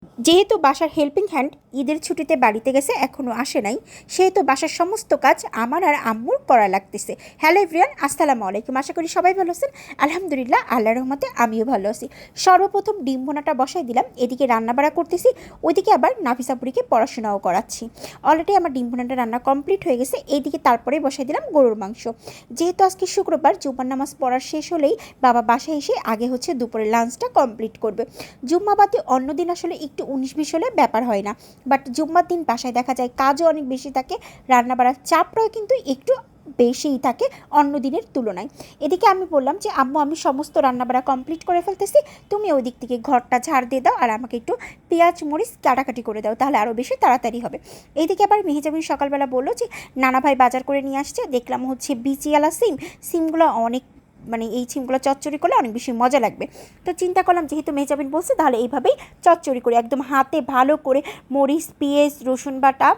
যেহেতু বাসার helping hand ঈদের ছুটিতে বাড়িতে গেছে, এখনও আসে নাই, সেহেতু বাসার সমস্ত কাজ আমার আর আম্মুর করা লাগতেছে। হ্যালো এভরিওয়ান, আসসালামু আলাইকুম। আশা করি সবাই ভালো আছেন। আলহামদুলিল্লাহ, আল্লাহর রহমতে আমিও ভালো আছি। সর্বপ্রথম ডিম ভুনাটা বসাই দিলাম, এদিকে রান্নাবাড়া করতেছি, ওইদিকে আবার নাফিসাপুরিকে পড়াশোনাও করাচ্ছি। অলরেডি আমার ডিম ভুনাটা রান্না কমপ্লিট হয়ে গেছে। এইদিকে তারপরে বসাই দিলাম গরুর মাংস। যেহেতু আজকে শুক্রবার, জুম্মার নামাজ পড়ার শেষ হলেই বাবা বাসায় এসে আগে হচ্ছে দুপুরের লাঞ্চটা কমপ্লিট করবে। জুম্মাবাদে অন্যদিন আসলে একটু 19-20 হলে ব্যাপার হয় না, বাট জুম্মার দিন বাসায় দেখা যায় কাজও অনেক বেশি থাকে, রান্নাবাড়ার চাপটাও কিন্তু একটু বেশিই থাকে অন্য দিনের তুলনায়। এদিকে আমি বললাম যে আম্মু, আমি সমস্ত রান্নাবাড়া কমপ্লিট করে ফেলতেছি, তুমি ওই দিক থেকে ঘরটা ঝাড় দিয়ে দাও আর আমাকে একটু পেঁয়াজ মরিচ কাটাকাটি করে দাও, তাহলে আরও বেশি তাড়াতাড়ি হবে। এইদিকে আবার মেহেজাবিন সকালবেলা বললো যে নানা ভাই বাজার করে নিয়ে আসছে, দেখলাম হচ্ছে বিচিয়ালা সিমগুলো অনেক, মানে এই সিমগুলো চচ্চড়ি করলে অনেক বেশি মজা লাগবে। তো চিন্তা করলাম যেহেতু মেহজাবিন বলছে, তাহলে এইভাবেই চচ্চড়ি করে একদম হাতে ভালো করে মরিচ, পেঁয়াজ, রসুন বাটা,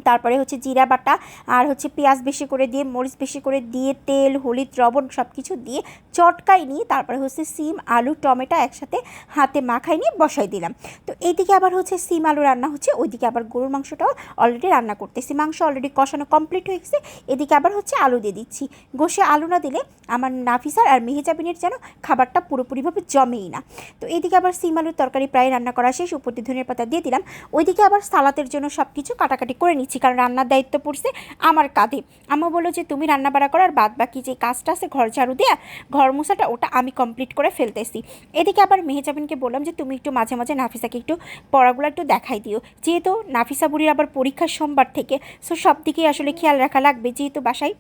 তারপরে হচ্ছে জিরা বাটা, আর হচ্ছে পেঁয়াজ বেশি করে দিয়ে, মরিচ বেশি করে দিয়ে, তেল, হলুদ, লবণ সব কিছু দিয়ে চটকাই নিয়ে তারপরে হচ্ছে সিম, আলু, টমেটো একসাথে হাতে মাখাই নিয়ে বসাই দিলাম। তো এইদিকে আবার হচ্ছে সিম আলু রান্না হচ্ছে, ওইদিকে আবার গরুর মাংসটাও অলরেডি রান্না করতেছি। মাংস অলরেডি কষানো কমপ্লিট হয়ে গেছে। এদিকে আবার হচ্ছে আলু দিয়ে দিচ্ছি। গোশে আলু না দিলে আমার নাফিসার আর মেহেজাবিনের যেন খাবারটা পুরোপুরিভাবে জমেই না। তো এইদিকে আবার সিম আলুর তরকারি প্রায় রান্না করা শেষ, উপর দিয়ে ধনিয়ার পাতা দিয়ে দিলাম। ওইদিকে আবার সালাতের জন্য সব কিছু কাটাকাটি করে নিচ্ছি, কারণ রান্নার দায়িত্ব পড়ছে আমার কাঁধে। আম্মু বললো যে তুমি রান্না বাড়া করার বাদ বাকি যে কাজটা আছে, ঘর ঝাড়ু দেয়া, ঘর মোছাটা, ওটা আমি কমপ্লিট করে ফেলতেছি। এদিকে আবার মেহেজাবিনকে বললাম যে তুমি একটু মাঝে মাঝে নাফিসাকে একটু পড়াগুলো একটু দেখাই দিও, যেহেতু নাফিসা বুড়ির আবার পরীক্ষা সোমবার থেকে, সো সব দিকেই আসলে খেয়াল রাখা লাগবে। যেহেতু বাসায়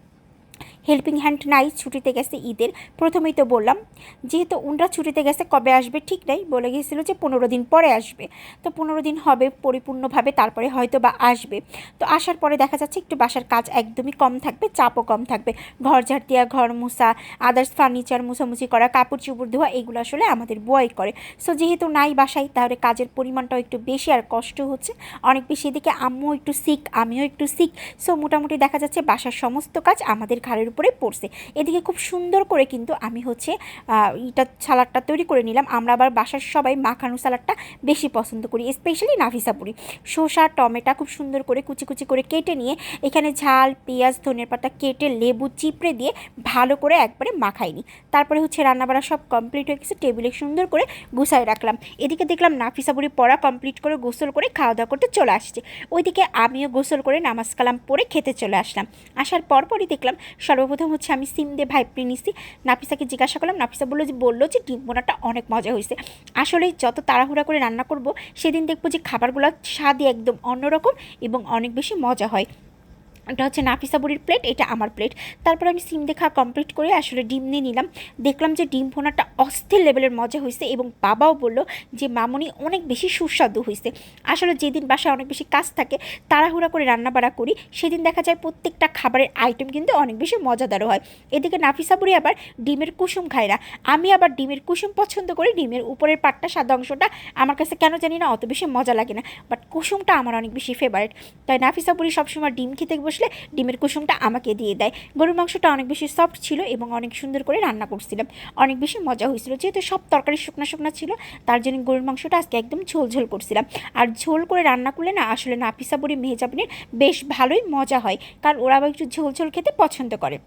হেল্পিং হ্যান্ড নাই, ছুটিতে গেছে ঈদের, প্রথমেই তো বললাম। যেহেতু উনরা ছুটিতে গেছে, কবে আসবে ঠিক নাই, বলে গিয়েছিল যে 15 দিন পরে আসবে। তো 15 দিন হবে পরিপূর্ণভাবে, তারপরে হয়তো বা আসবে। তো আসার পরে দেখা যাচ্ছে একটু বাসার কাজ একদমই কম থাকবে, চাপও কম থাকবে। ঘর ঝাড় দেওয়া, ঘর মোছা, আদার্স ফার্নিচার মোছামুছি করা, কাপড় চোপড় ধোয়া, এগুলো আসলে আমাদের বয় করে। সো যেহেতু নাই বাসায়, তাহলে কাজের পরিমাণটাও একটু বেশি আর কষ্ট হচ্ছে অনেক বেশি। এদিকে আম্মু একটু সিক, আমিও একটু সিক। সো মোটামুটি দেখা যাচ্ছে বাসার সমস্ত কাজ আমাদের ঘাড়ের উপরে পড়ছে। এদিকে খুব সুন্দর করে কিন্তু আমি হচ্ছে সালাডটা তৈরি করে নিলাম। আমরা আবার বাসার সবাই মাখানো সালাডটা বেশি পছন্দ করি, স্পেশালি নাফিসাপুরি। শসা, টমেটো খুব সুন্দর করে কুচি কুচি করে কেটে নিয়ে এখানে ঝাল, পেঁয়াজ, ধনের পাতা কেটে, লেবু চিপড়ে দিয়ে ভালো করে একবারে মাখাই নিই। তারপরে হচ্ছে রান্নাবাড়া সব কমপ্লিট হয়ে গেছে, টেবিলে সুন্দর করে গুছায় রাখলাম। এদিকে দেখলাম নাফিসাপুরি পড়া কমপ্লিট করে গোসল করে খাওয়া দাওয়া করতে চলে আসছে। ওইদিকে আমিও গোসল করে নামাজ কালাম পরে খেতে চলে আসলাম। আসার পরপরই দেখলাম সর্বপ্রথম হচ্ছে আমি সিম দিয়ে ভাইপড়ে নিছি। নাফিসাকে জিজ্ঞাসা করলাম, নাফিসা বললো যে ডিম বোনাটা অনেক মজা হয়েছে। আসলে যত তাড়াহুড়া করে রান্না করব, সেদিন দেখবো যে খাবারগুলো স্বাদই একদম অন্যরকম এবং অনেক বেশি মজা হয়। এটা হচ্ছে নাফিসা বুড়ির প্লেট, এটা আমার প্লেট। তারপর আমি সিম দেখা কমপ্লিট করে আসলে ডিম নিয়ে নিলাম। দেখলাম যে ডিম ভোনাটা অস্থির লেভেলের মজা হয়েছে এবং বাবাও বলল যে মামনি অনেক বেশি সুস্বাদু হয়েছে। আসলে যেদিন বাসায় অনেক বেশি কাজ থাকে, তাড়াহুড়া করে রান্নাবাড়া করি, সেদিন দেখা যায় প্রত্যেকটা খাবারের আইটেম কিন্তু অনেক বেশি মজাদারও হয়। এদিকে নাফিসা বুড়ি আবার ডিমের কুসুম খায় না, আমি আবার ডিমের কুসুম পছন্দ করি। ডিমের উপরের পাটটা, সাদা অংশটা আমার কাছে কেন জানি না অত বেশি মজা লাগে না, বাট কুসুমটা আমার অনেক বেশি ফেভারিট। তাই নাফিসা বুড়ি সবসময় ডিম খেতে বসলে ডিমের কুসুমটা আমাকে দিয়ে দেয়। গরুর মাংসটা অনেক বেশি সফট ছিল এবং অনেক সুন্দর করে রান্না করছিলাম, অনেক বেশি মজা হয়েছিল। যেহেতু সব তরকারি শুকনা শুকনা ছিল, তার জন্য গরুর মাংসটা আজকে একদম ঝোল ঝোল করছিলাম। আর ঝোল করে রান্না করলে না আসলে নাফিসা বুড়ি, মেহেজাবিনের বেশ ভালোই মজা হয়, কারণ ওরা আবার একটু ঝোল ঝোল খেতে পছন্দ করে।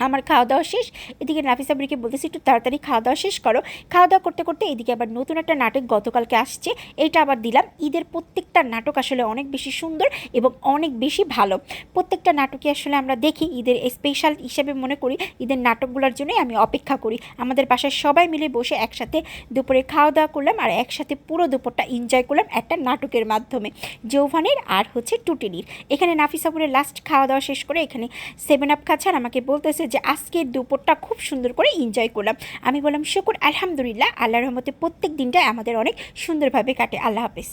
আমার খাওয়া দাওয়া শেষ। এদিকে নাফিসা বুড়িকে বলতেছি একটু তাড়াতাড়ি খাওয়া দাওয়া শেষ করো। খাওয়া দাওয়া করতে করতে এদিকে আবার নতুন একটা নাটক গতকালকে আসছে, এইটা আবার দিলাম। ঈদের প্রত্যেকটা নাটক আসলে অনেক বেশি সুন্দর এবং অনেক বেশি ভালো। প্রত্যেকটা নাটকই আসলে আমরা দেখি, ঈদের স্পেশাল হিসেবে মনে করি। ঈদের নাটকগুলোর জন্যই আমি অপেক্ষা করি। আমাদের বাসায় সবাই মিলে বসে একসাথে দুপুরে খাওয়া দাওয়া করলাম আর একসাথে পুরো দুপুরটা এনজয় করলাম একটা নাটকের মাধ্যমে, যৌভানের আর হচ্ছে টুটিনির। এখানে নাফিসা বুড়ি লাস্ট খাওয়া দাওয়া শেষ করে এখানে 7 আপ খাচ্ছে আর আমাকে বলতেছে যে আজকের দুপুরটা খুব সুন্দর করে এনজয় করলাম। আমি বললাম শুকুর আলহামদুলিল্লাহ, আল্লাহর রহমতে প্রত্যেক দিনটাই আমাদের অনেক সুন্দরভাবে কাটে। আল্লাহ হাফেজ।